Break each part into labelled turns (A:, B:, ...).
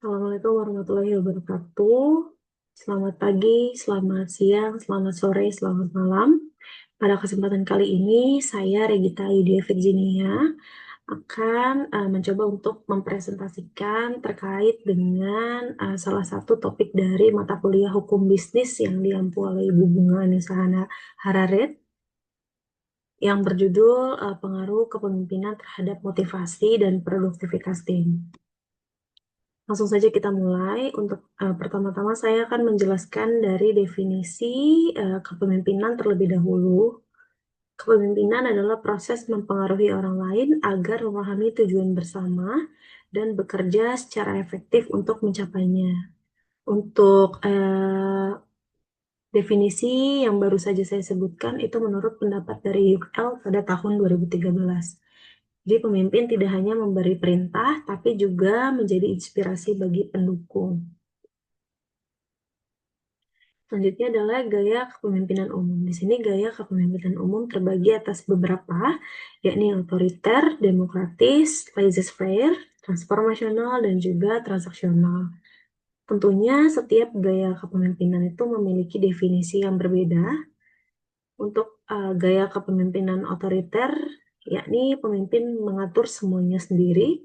A: Assalamualaikum warahmatullahi wabarakatuh. Selamat pagi, selamat siang, selamat sore, selamat malam. Pada kesempatan kali ini, saya Regita Yudia Virginia akan mencoba untuk mempresentasikan terkait dengan salah satu topik dari mata kuliah Hukum Bisnis yang diampu oleh Ibu Bunga Anissa Hararet yang berjudul Pengaruh Kepemimpinan Terhadap Motivasi dan Produktivitas Tim. Langsung saja kita mulai. Untuk pertama-tama saya akan menjelaskan dari definisi kepemimpinan terlebih dahulu. Kepemimpinan adalah proses mempengaruhi orang lain agar memahami tujuan bersama dan bekerja secara efektif untuk mencapainya. Untuk definisi yang baru saja saya sebutkan itu menurut pendapat dari Yuval pada tahun 2013. Jadi pemimpin tidak hanya memberi perintah, tapi juga menjadi inspirasi bagi pendukung. Selanjutnya adalah gaya kepemimpinan umum. Di sini gaya kepemimpinan umum terbagi atas beberapa, yakni otoriter, demokratis, laissez-faire, transformasional, dan juga transaksional. Tentunya setiap gaya kepemimpinan itu memiliki definisi yang berbeda. Untuk gaya kepemimpinan otoriter, yakni pemimpin mengatur semuanya sendiri,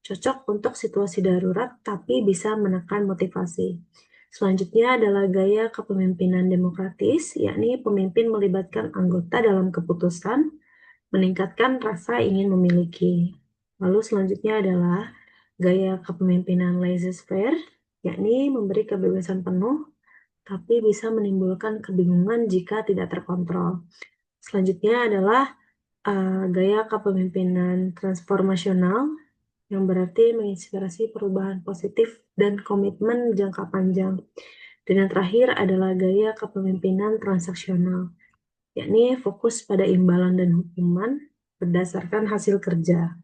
A: cocok untuk situasi darurat tapi bisa menekan motivasi. Selanjutnya adalah gaya kepemimpinan demokratis, yakni pemimpin melibatkan anggota dalam keputusan, meningkatkan rasa ingin memiliki. Lalu selanjutnya adalah gaya kepemimpinan laissez-faire, yakni memberi kebebasan penuh, tapi bisa menimbulkan kebingungan jika tidak terkontrol. Selanjutnya adalah gaya kepemimpinan transformasional, yang berarti menginspirasi perubahan positif dan komitmen jangka panjang. Dan yang terakhir adalah gaya kepemimpinan transaksional, yakni fokus pada imbalan dan hukuman berdasarkan hasil kerja.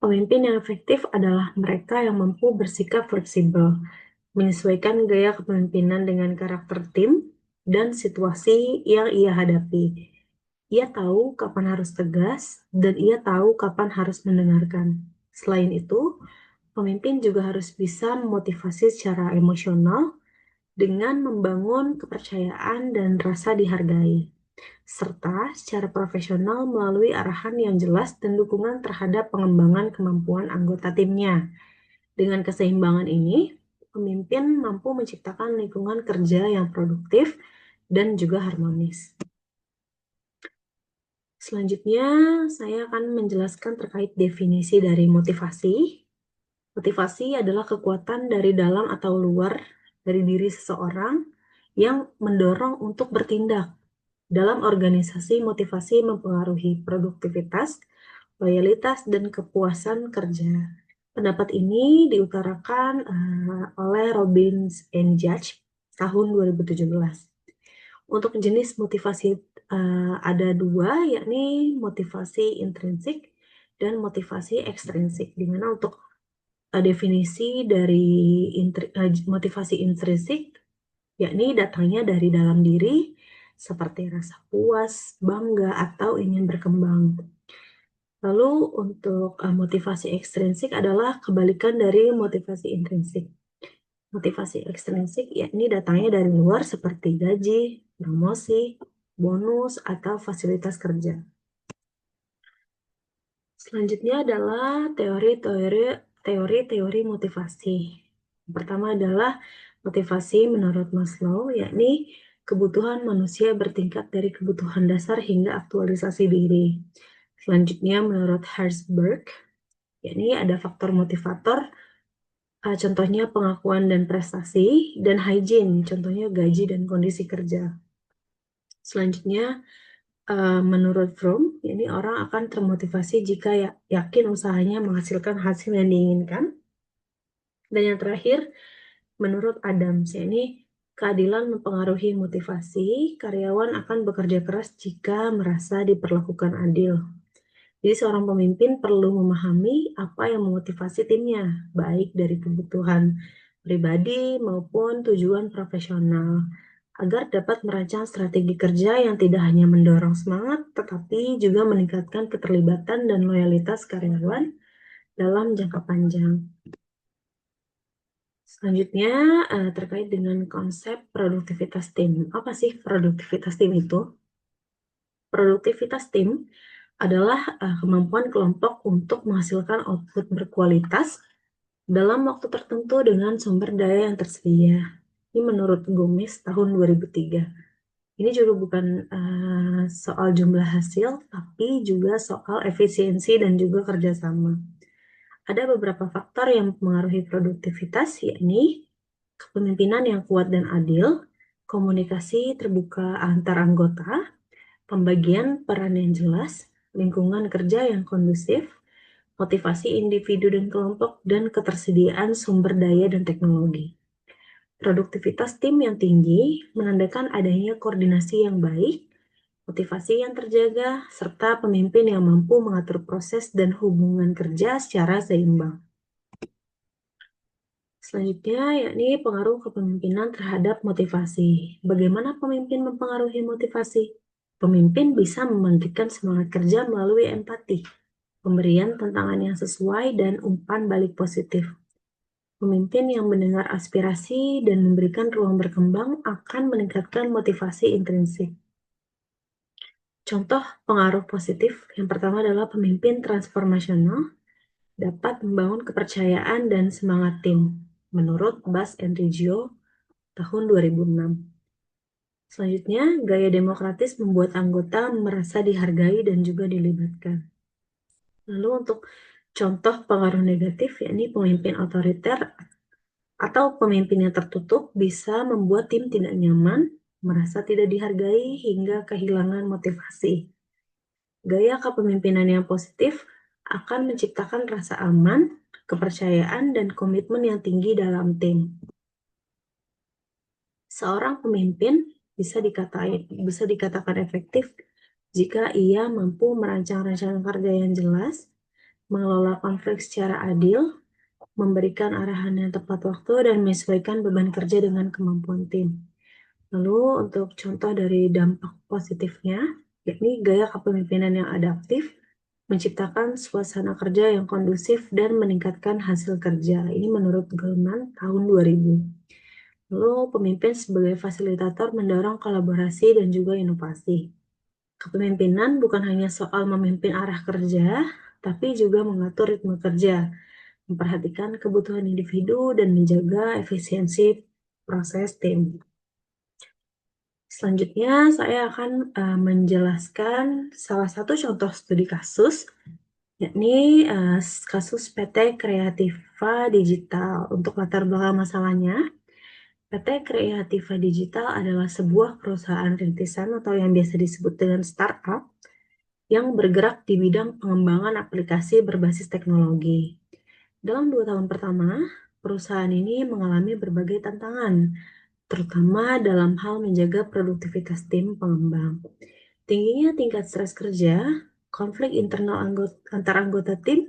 A: Pemimpin yang efektif adalah mereka yang mampu bersikap fleksibel, menyesuaikan gaya kepemimpinan dengan karakter tim dan situasi yang ia hadapi. Ia tahu kapan harus tegas, dan ia tahu kapan harus mendengarkan. Selain itu, pemimpin juga harus bisa memotivasi secara emosional dengan membangun kepercayaan dan rasa dihargai, serta secara profesional melalui arahan yang jelas dan dukungan terhadap pengembangan kemampuan anggota timnya. Dengan keseimbangan ini, pemimpin mampu menciptakan lingkungan kerja yang produktif dan juga harmonis. Selanjutnya, saya akan menjelaskan terkait definisi dari motivasi. Motivasi adalah kekuatan dari dalam atau luar dari diri seseorang yang mendorong untuk bertindak. Dalam organisasi, motivasi mempengaruhi produktivitas, loyalitas, dan kepuasan kerja. Pendapat ini diutarakan oleh Robbins and Judge tahun 2017. Untuk jenis motivasi ada dua, yakni motivasi intrinsik dan motivasi ekstrinsik. Di mana untuk definisi dari motivasi intrinsik, yakni datangnya dari dalam diri, seperti rasa puas, bangga, atau ingin berkembang. Lalu untuk motivasi ekstrinsik adalah kebalikan dari motivasi intrinsik. Motivasi ekstrinsik yakni datangnya dari luar seperti gaji, promosi, bonus, atau fasilitas kerja. Selanjutnya adalah teori-teori motivasi. Yang pertama adalah motivasi menurut Maslow, yakni kebutuhan manusia bertingkat dari kebutuhan dasar hingga aktualisasi diri. Selanjutnya menurut Herzberg, yakni ada faktor motivator, contohnya pengakuan dan prestasi, dan hygiene, contohnya gaji dan kondisi kerja. Selanjutnya, menurut Fromm, ini orang akan termotivasi jika yakin usahanya menghasilkan hasil yang diinginkan. Dan yang terakhir, menurut Adams, ini keadilan mempengaruhi motivasi, karyawan akan bekerja keras jika merasa diperlakukan adil. Jadi seorang pemimpin perlu memahami apa yang memotivasi timnya, baik dari kebutuhan pribadi maupun tujuan profesional, agar dapat merancang strategi kerja yang tidak hanya mendorong semangat, tetapi juga meningkatkan keterlibatan dan loyalitas karyawan dalam jangka panjang. Selanjutnya, terkait dengan konsep produktivitas tim. Apa sih produktivitas tim itu? Produktivitas tim adalah kemampuan kelompok untuk menghasilkan output berkualitas dalam waktu tertentu dengan sumber daya yang tersedia. Ini menurut Gomez tahun 2003. Ini juga bukan soal jumlah hasil, tapi juga soal efisiensi dan juga kerjasama. Ada beberapa faktor yang mempengaruhi produktivitas, yakni kepemimpinan yang kuat dan adil, komunikasi terbuka antar anggota, pembagian peran yang jelas, lingkungan kerja yang kondusif, motivasi individu dan kelompok, dan ketersediaan sumber daya dan teknologi. Produktivitas tim yang tinggi menandakan adanya koordinasi yang baik, motivasi yang terjaga, serta pemimpin yang mampu mengatur proses dan hubungan kerja secara seimbang. Selanjutnya, yakni pengaruh kepemimpinan terhadap motivasi. Bagaimana pemimpin mempengaruhi motivasi? Pemimpin bisa membangkitkan semangat kerja melalui empati, pemberian tantangan yang sesuai, dan umpan balik positif. Pemimpin yang mendengar aspirasi dan memberikan ruang berkembang akan meningkatkan motivasi intrinsik. Contoh pengaruh positif yang pertama adalah pemimpin transformasional dapat membangun kepercayaan dan semangat tim, menurut Bas and Reggio tahun 2006. Selanjutnya, gaya demokratis membuat anggota merasa dihargai dan juga dilibatkan. Lalu untuk contoh pengaruh negatif, yakni pemimpin otoriter atau pemimpin yang tertutup bisa membuat tim tidak nyaman, merasa tidak dihargai, hingga kehilangan motivasi. Gaya kepemimpinan yang positif akan menciptakan rasa aman, kepercayaan, dan komitmen yang tinggi dalam tim. Seorang pemimpin bisa dikatakan efektif jika ia mampu merancang rencana kerja yang jelas, mengelola konflik secara adil, memberikan arahan yang tepat waktu, dan menyesuaikan beban kerja dengan kemampuan tim. Lalu untuk contoh dari dampak positifnya, yakni gaya kepemimpinan yang adaptif, menciptakan suasana kerja yang kondusif dan meningkatkan hasil kerja. Ini menurut Goldman tahun 2000. Lalu pemimpin sebagai fasilitator mendorong kolaborasi dan juga inovasi. Kepemimpinan bukan hanya soal memimpin arah kerja, tapi juga mengatur ritme kerja, memperhatikan kebutuhan individu, dan menjaga efisiensi proses tim. Selanjutnya, saya akan menjelaskan salah satu contoh studi kasus, yakni kasus PT Kreativa Digital. Untuk latar belakang masalahnya, PT Kreativa Digital adalah sebuah perusahaan rintisan atau yang biasa disebut dengan startup yang bergerak di bidang pengembangan aplikasi berbasis teknologi. Dalam 2 tahun pertama, perusahaan ini mengalami berbagai tantangan, terutama dalam hal menjaga produktivitas tim pengembang. Tingginya tingkat stres kerja, konflik internal antar anggota tim,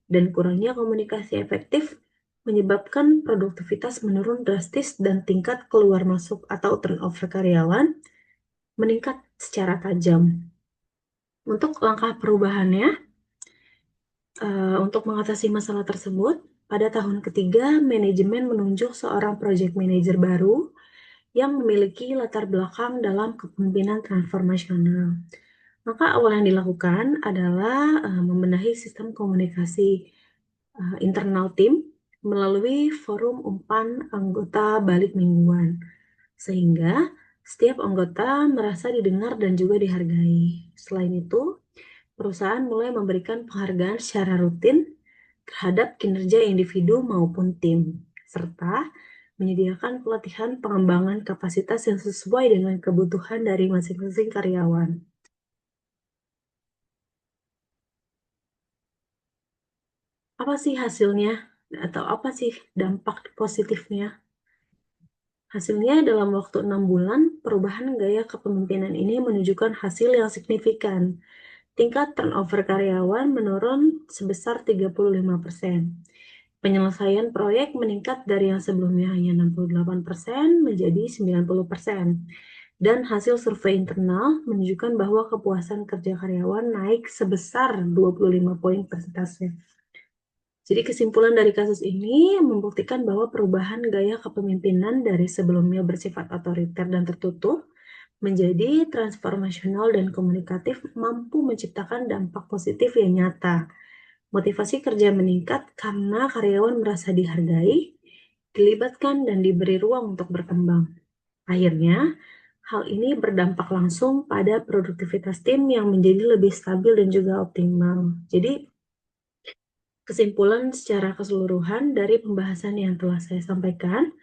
A: dan kurangnya komunikasi efektif menyebabkan produktivitas menurun drastis dan tingkat keluar masuk atau turnover karyawan meningkat secara tajam. Untuk langkah perubahannya, untuk mengatasi masalah tersebut, pada tahun ketiga, manajemen menunjuk seorang project manager baru yang memiliki latar belakang dalam kepemimpinan transformasional. Maka awal yang dilakukan adalah membenahi sistem komunikasi internal tim melalui forum umpan anggota balik mingguan, sehingga setiap anggota merasa didengar dan juga dihargai. Selain itu, perusahaan mulai memberikan penghargaan secara rutin terhadap kinerja individu maupun tim, serta menyediakan pelatihan pengembangan kapasitas yang sesuai dengan kebutuhan dari masing-masing karyawan. Apa sih hasilnya? Atau apa sih dampak positifnya? Hasilnya dalam waktu 6 bulan, perubahan gaya kepemimpinan ini menunjukkan hasil yang signifikan. Tingkat turnover karyawan menurun sebesar 35%. Penyelesaian proyek meningkat dari yang sebelumnya hanya 68% menjadi 90%. Dan hasil survei internal menunjukkan bahwa kepuasan kerja karyawan naik sebesar 25 poin persentase. Jadi kesimpulan dari kasus ini membuktikan bahwa perubahan gaya kepemimpinan dari sebelumnya bersifat otoriter dan tertutup menjadi transformasional dan komunikatif mampu menciptakan dampak positif yang nyata. Motivasi kerja meningkat karena karyawan merasa dihargai, dilibatkan, dan diberi ruang untuk berkembang. Akhirnya, hal ini berdampak langsung pada produktivitas tim yang menjadi lebih stabil dan juga optimal. Jadi, kesimpulan secara keseluruhan dari pembahasan yang telah saya sampaikan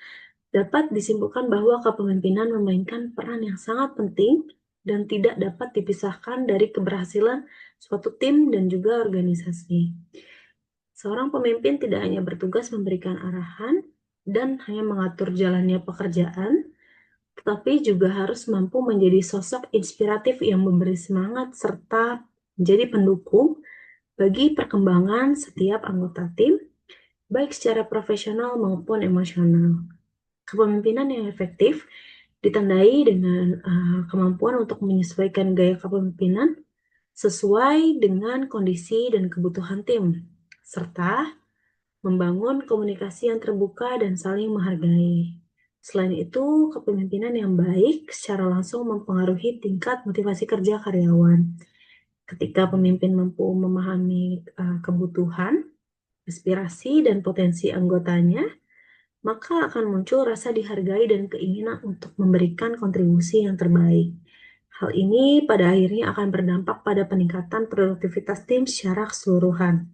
A: dapat disimpulkan bahwa kepemimpinan memainkan peran yang sangat penting dan tidak dapat dipisahkan dari keberhasilan suatu tim dan juga organisasi. Seorang pemimpin tidak hanya bertugas memberikan arahan dan hanya mengatur jalannya pekerjaan, tetapi juga harus mampu menjadi sosok inspiratif yang memberi semangat serta menjadi pendukung bagi perkembangan setiap anggota tim, baik secara profesional maupun emosional. Kepemimpinan yang efektif ditandai dengan kemampuan untuk menyesuaikan gaya kepemimpinan sesuai dengan kondisi dan kebutuhan tim, serta membangun komunikasi yang terbuka dan saling menghargai. Selain itu, kepemimpinan yang baik secara langsung mempengaruhi tingkat motivasi kerja karyawan. Ketika pemimpin mampu memahami kebutuhan, aspirasi, dan potensi anggotanya, maka akan muncul rasa dihargai dan keinginan untuk memberikan kontribusi yang terbaik. Hal ini pada akhirnya akan berdampak pada peningkatan produktivitas tim secara keseluruhan.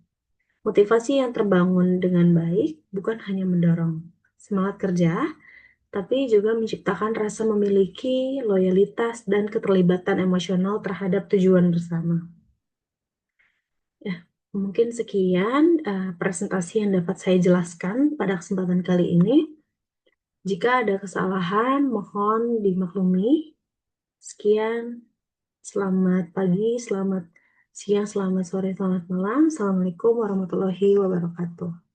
A: Motivasi yang terbangun dengan baik bukan hanya mendorong semangat kerja, tapi juga menciptakan rasa memiliki loyalitas dan keterlibatan emosional terhadap tujuan bersama. Ya, mungkin sekian presentasi yang dapat saya jelaskan pada kesempatan kali ini. Jika ada kesalahan, mohon dimaklumi. Sekian, selamat pagi, selamat siang, selamat sore, selamat malam. Assalamualaikum warahmatullahi wabarakatuh.